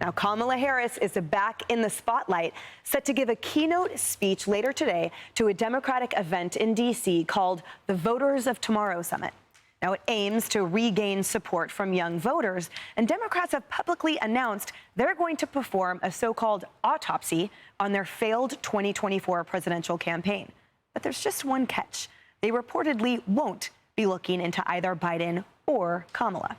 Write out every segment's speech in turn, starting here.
Now, Kamala Harris is back in the spotlight, set to give a keynote speech later today to a Democratic event in D.C. called the Voters of Tomorrow Summit. Now, it aims to regain support from young voters, and Democrats have publicly announced they're going to perform a so-called autopsy on their failed 2024 presidential campaign. But there's just one catch. They reportedly won't be looking into either Biden or Kamala.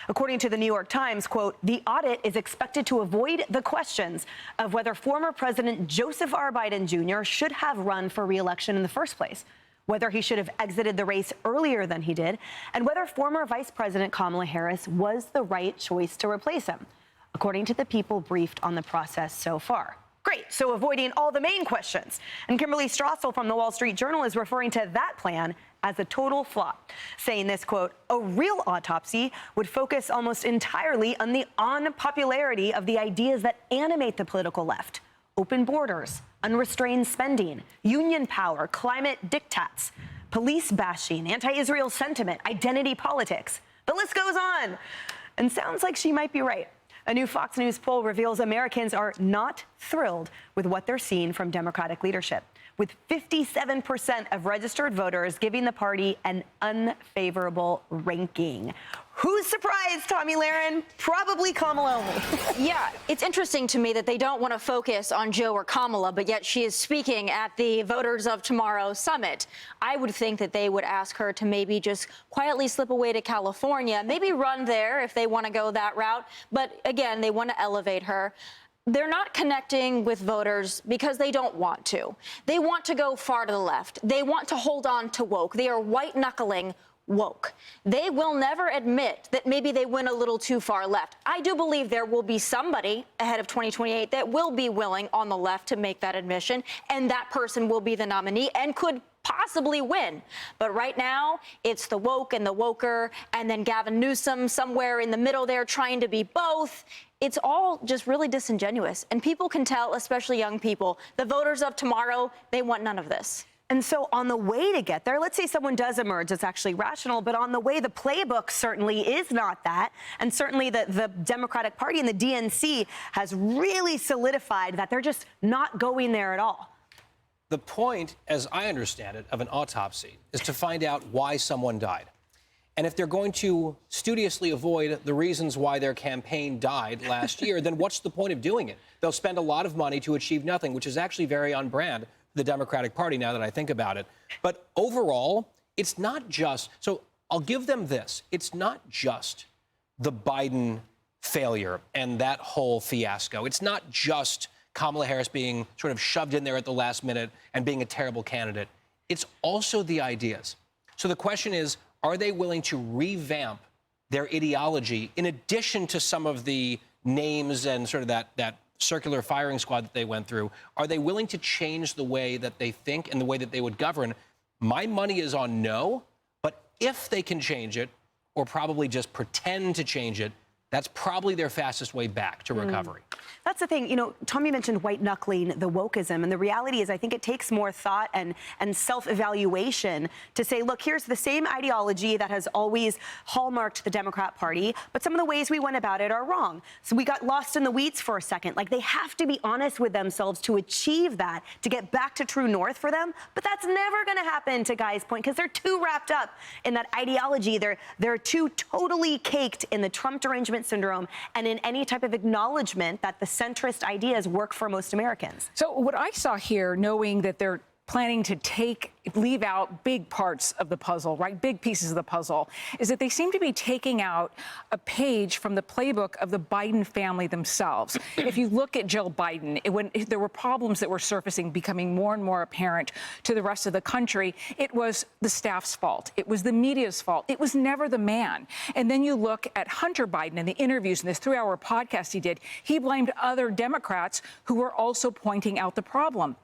According to the New York Times, quote, the audit is expected to avoid the questions of whether former President Joseph R. Biden Jr. should have run for re-election in the first place, whether he should have exited the race earlier than he did, and whether former Vice President Kamala Harris was the right choice to replace him, according to the people briefed on the process so far. Great, so avoiding all the main questions. And Kimberly Strassel from the Wall Street Journal is referring to that plan as a total flop, saying this, quote, a real autopsy would focus almost entirely on the unpopularity of the ideas that animate the political left. Open borders, unrestrained spending, union power, climate diktats, police bashing, anti-Israel sentiment, identity politics. The list goes on. And sounds like she might be right. A new Fox News poll reveals Americans are not thrilled with what they're seeing from Democratic leadership, with 57% of registered voters giving the party an unfavorable ranking. Who's surprised, Tomi Lahren? Probably Kamala only. Yeah, it's interesting to me that they don't want to focus on Joe or Kamala, but yet she is speaking at the Voters of Tomorrow Summit. I would think that they would ask her to maybe just quietly slip away to California, maybe run there if they want to go that route. But again, they want to elevate her. They're not connecting with voters because they don't want to. They want to go far to the left. They want to hold on to woke. They are white-knuckling woke. They will never admit that maybe they went a little too far left. I do believe there will be somebody ahead of 2028 that will be willing on the left to make that admission, and that person will be the nominee and could possibly win. But right now, it's the woke and the woker, and then Gavin Newsom somewhere in the middle there trying to be both. It's all just really disingenuous. And people can tell, especially young people, the voters of tomorrow, they want none of this. And so on the way to get there, let's say someone does emerge that's actually rational, but on the way, the playbook certainly is not that. And certainly the Democratic Party and the DNC has really solidified that they're just not going there at all. The point, as I understand it, of an autopsy is to find out why someone died. And if they're going to studiously avoid the reasons why their campaign died last year, then what's the point of doing it? They'll spend a lot of money to achieve nothing, which is actually very on brand for the Democratic Party now that I think about it. But overall, it's not just, so I'll give them this. It's not just the Biden failure and that whole fiasco. It's not just Kamala Harris being sort of shoved in there at the last minute and being a terrible candidate. It's also the ideas. So the question is, are they willing to revamp their ideology in addition to some of the names and sort of that circular firing squad that they went through? Are they willing to change the way that they think and the way that they would govern? My money is on no, but if they can change it or probably just pretend to change it, that's probably their fastest way back to recovery. That's the thing. You know, Tomi mentioned white-knuckling the wokeism, and the reality is I think it takes more thought and self-evaluation to say, look, here's the same ideology that has always hallmarked the Democrat Party, but some of the ways we went about it are wrong. So we got lost in the weeds for a second. Like, they have to be honest with themselves to achieve that, to get back to true north for them, but that's never going to happen, to Guy's point, because they're too wrapped up in that ideology. They're too totally caked in the Trump derangement syndrome and in any type of acknowledgement that the centrist ideas work for most Americans. So what I saw here, knowing that they're planning to leave out big parts of the puzzle, right? Big pieces of the puzzle, is that they seem to be taking out a page from the playbook of the Biden family themselves. If you look at Jill Biden, when there were problems that were surfacing, becoming more and more apparent to the rest of the country, it was the staff's fault. It was the media's fault. It was never the man. And then you look at Hunter Biden and the interviews in this 3-hour podcast he did, he blamed other Democrats who were also pointing out the problem.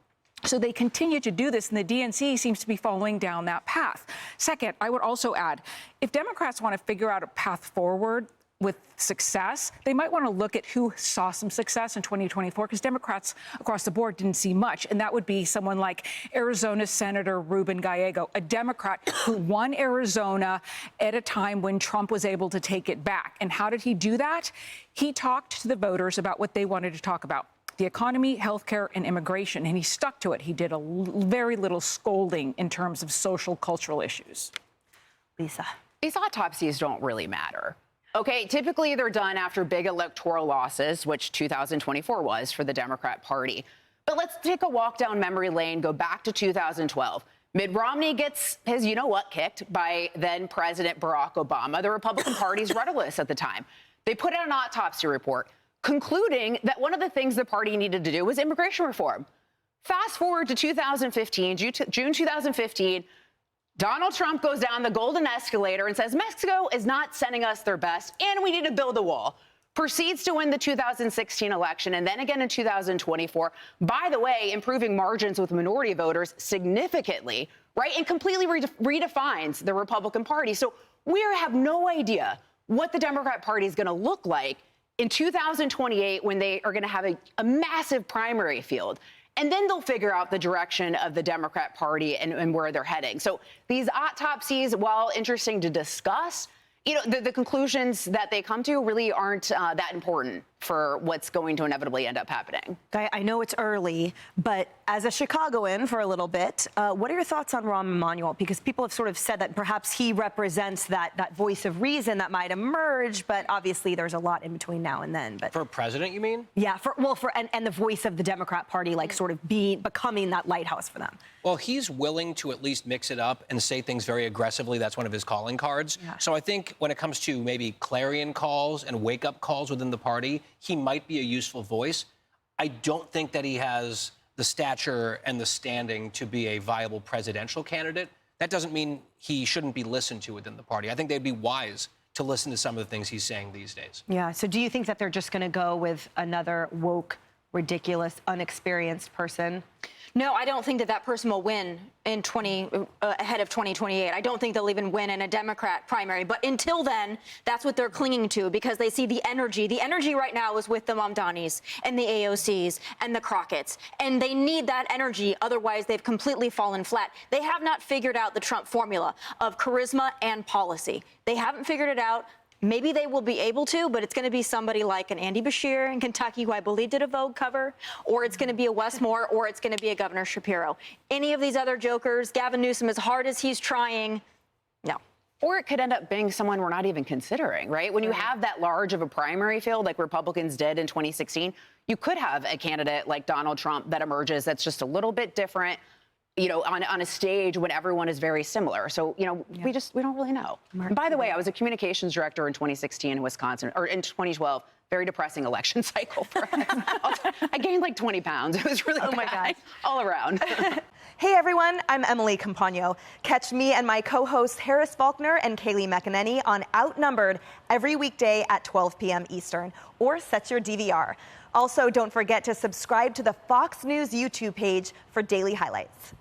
So they continue to do this, and the DNC seems to be following down that path. Second, I would also add, if Democrats want to figure out a path forward, with success, they might want to look at who saw some success in 2024, because Democrats across the board didn't see much. And that would be someone like Arizona Senator Ruben Gallego, a Democrat who won Arizona at a time when Trump was able to take it back. And how did he do that? He talked to the voters about what they wanted to talk about: the economy, healthcare, and immigration. And he stuck to it. He did very little scolding in terms of social, cultural issues. Lisa. These autopsies don't really matter. Okay, typically they're done after big electoral losses, which 2024 was for the Democrat Party. But let's take a walk down memory lane, go back to 2012. Mitt Romney gets his you-know-what kicked by then-President Barack Obama. The Republican Party's rudderless at the time. They put out an autopsy report concluding that one of the things the party needed to do was immigration reform. Fast forward to 2015, June 2015, Donald Trump goes down the golden escalator and says Mexico is not sending us their best and we need to build a wall. Proceeds to win the 2016 election and then again in 2024. By the way, improving margins with minority voters significantly, right? And completely redefines the Republican Party. So we have no idea what the Democrat Party is going to look like in 2028 when they are going to have a massive primary field. And then they'll figure out the direction of the Democrat Party and where they're heading. So these autopsies, while interesting to discuss, you know, the conclusions that they come to really aren't that important for what's going to inevitably end up happening. I know it's early, but as a Chicagoan for a little bit, what are your thoughts on Rahm Emanuel? Because people have sort of said that perhaps he represents that voice of reason that might emerge, but obviously there's a lot in between now and then. But For president, you mean? yeah, and the voice of the Democrat Party, like sort of becoming that lighthouse for them. Well, he's willing to at least mix it up and say things very aggressively. That's one of his calling cards. Yeah. So I think when it comes to maybe clarion calls and wake-up calls within the party, he might be a useful voice. I don't think that he has the stature and the standing to be a viable presidential candidate. That doesn't mean he shouldn't be listened to within the party. I think they'd be wise to listen to some of the things he's saying these days. Yeah, so do you think that they're just going to go with another woke, ridiculous, unexperienced person? No, I don't think that person will win in ahead of 2028. I don't think they'll even win in a Democrat primary. But until then, that's what they're clinging to because they see the energy. The energy right now is with the Mamdanis and the AOCs and the Crockett's. And they need that energy. Otherwise, they've completely fallen flat. They have not figured out the Trump formula of charisma and policy. They haven't figured it out. Maybe they will be able to, but it's going to be somebody like an Andy Beshear in Kentucky, who I believe did a Vogue cover, or it's going to be a Wes Moore, or it's going to be a Governor Shapiro. Any of these other jokers, Gavin Newsom, as hard as he's trying, no. Or it could end up being someone we're not even considering, right? When you have that large of a primary field like Republicans did in 2016, you could have a candidate like Donald Trump that emerges that's just a little bit different, you know, on a stage when everyone is very similar. So, you know, we don't really know. And by the way, I was a communications director in 2016 in Wisconsin, or in 2012. Very depressing election cycle for us. I gained like 20 pounds. It was really bad all around. Hey everyone, I'm Emily Compagno. Catch me and my co-hosts Harris Faulkner and Kaylee McEnany on Outnumbered every weekday at 12 p.m. Eastern, or set your DVR. Also, don't forget to subscribe to the Fox News YouTube page for daily highlights.